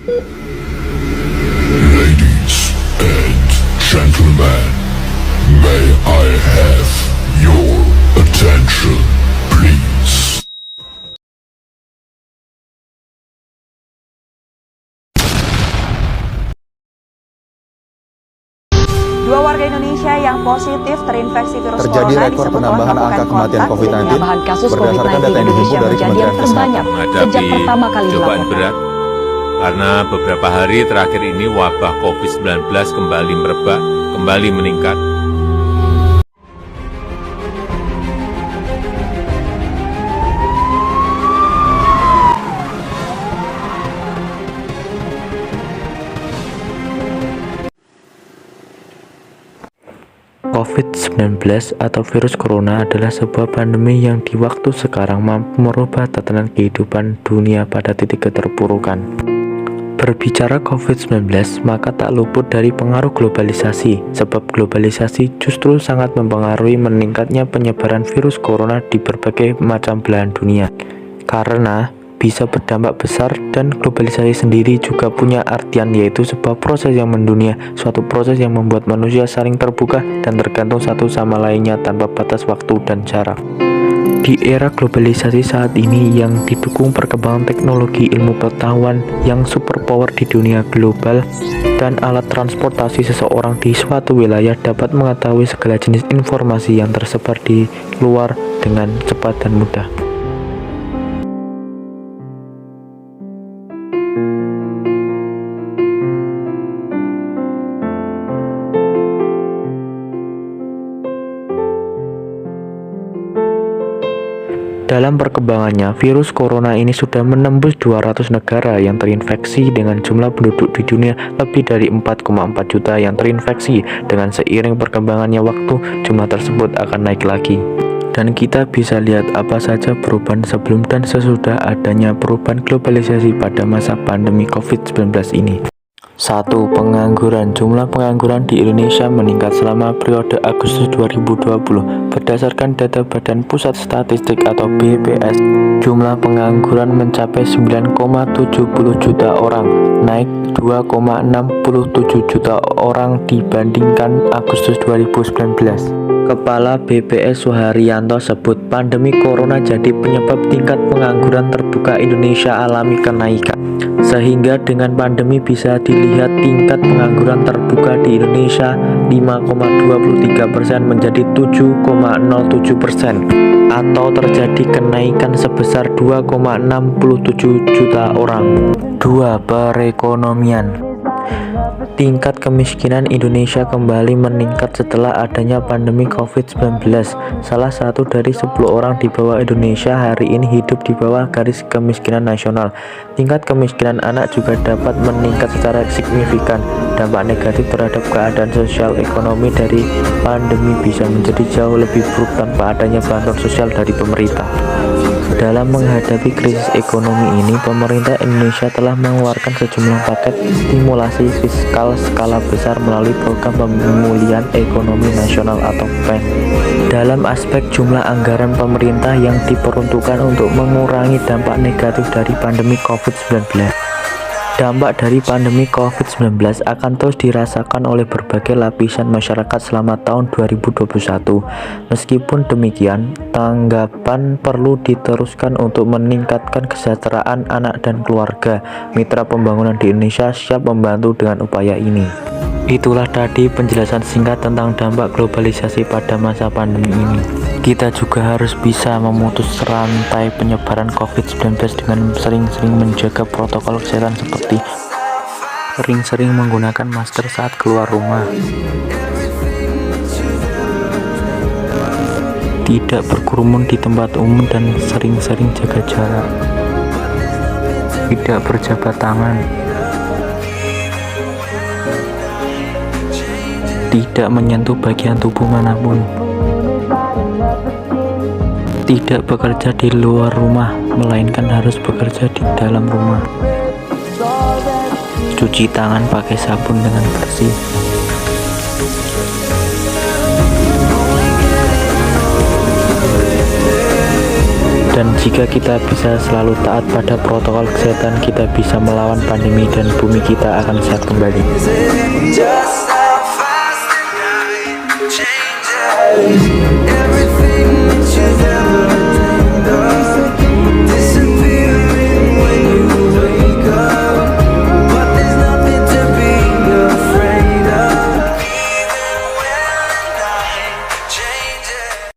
Ladies and gentlemen, may I have your attention, please? Dua warga Indonesia yang positif terinfeksi virus Terjadi corona rekor disebut penambahan telah angka melakukan kematian kontak, COVID-19 penambahan kasus berdasarkan COVID-19 data yang di dihimpun Indonesia dari menjadi yang Kementerian terbanyak Kesehatan. sejak pertama kali cobaan dilakukan. berat karena beberapa hari terakhir ini wabah COVID-19 kembali merebak, kembali meningkat. COVID-19 atau virus corona adalah sebuah pandemi yang di waktu sekarang mampu merubah tatanan kehidupan dunia pada titik keterpurukan. Berbicara COVID-19, maka tak luput dari pengaruh globalisasi, sebab globalisasi justru sangat mempengaruhi meningkatnya penyebaran virus corona di berbagai macam belahan dunia. Karena bisa berdampak besar dan globalisasi sendiri juga punya artian, yaitu sebuah proses yang mendunia, suatu proses yang membuat manusia saling terbuka dan tergantung satu sama lainnya tanpa batas waktu dan jarak. Di era globalisasi saat ini yang didukung perkembangan teknologi ilmu pengetahuan yang superpower di dunia global dan alat transportasi, seseorang di suatu wilayah dapat mengetahui segala jenis informasi yang tersebar di luar dengan cepat dan mudah. Dalam perkembangannya, virus corona ini sudah menembus 200 negara yang terinfeksi dengan jumlah penduduk di dunia lebih dari 4,4 juta yang terinfeksi. Dengan seiring perkembangannya waktu, jumlah tersebut akan naik lagi. Dan kita bisa lihat apa saja perubahan sebelum dan sesudah adanya perubahan globalisasi pada masa pandemi COVID-19 ini. 1. Pengangguran. Jumlah pengangguran di Indonesia meningkat selama periode Agustus 2020. Berdasarkan data Badan Pusat Statistik atau BPS, jumlah pengangguran mencapai 9,70 juta orang, naik 2,67 juta orang dibandingkan Agustus 2019. Kepala BPS Suharyanto sebut pandemi corona jadi penyebab tingkat pengangguran terbuka Indonesia alami kenaikan. Sehingga dengan pandemi bisa dilihat tingkat pengangguran terbuka di Indonesia 5,23% menjadi 7,07%, atau terjadi kenaikan sebesar 2,67 juta orang. 2. Perekonomian. Tingkat kemiskinan Indonesia kembali meningkat setelah adanya pandemi COVID-19. Salah satu dari 10 orang di bawah Indonesia hari ini hidup di bawah garis kemiskinan nasional. Tingkat kemiskinan anak juga dapat meningkat secara signifikan. Dampak negatif terhadap keadaan sosial ekonomi dari pandemi bisa menjadi jauh lebih buruk tanpa adanya bantuan sosial dari pemerintah. Dalam menghadapi krisis ekonomi ini, pemerintah Indonesia telah mengeluarkan sejumlah paket stimulasi fiskal skala besar melalui program pemulihan ekonomi nasional atau PEN. Dalam aspek jumlah anggaran pemerintah yang diperuntukkan untuk mengurangi dampak negatif dari pandemi COVID-19. Dampak dari pandemi COVID-19 akan terus dirasakan oleh berbagai lapisan masyarakat selama tahun 2021. Meskipun demikian, tanggapan perlu diteruskan untuk meningkatkan kesejahteraan anak dan keluarga. Mitra pembangunan di Indonesia siap membantu dengan upaya ini. Itulah tadi penjelasan singkat tentang dampak globalisasi pada masa pandemi ini. Kita juga harus bisa memutus rantai penyebaran COVID-19 dengan sering-sering menjaga protokol kesehatan seperti sering-sering menggunakan masker saat keluar rumah, tidak berkerumun di tempat umum dan sering-sering jaga jarak, tidak berjabat tangan, tidak menyentuh bagian tubuh manapun, tidak bekerja di luar rumah, melainkan harus bekerja di dalam rumah. Cuci tangan pakai sabun dengan bersih. Dan jika kita bisa selalu taat pada protokol kesehatan, kita bisa melawan pandemi dan bumi kita akan sehat kembali. Just how fast the night changes.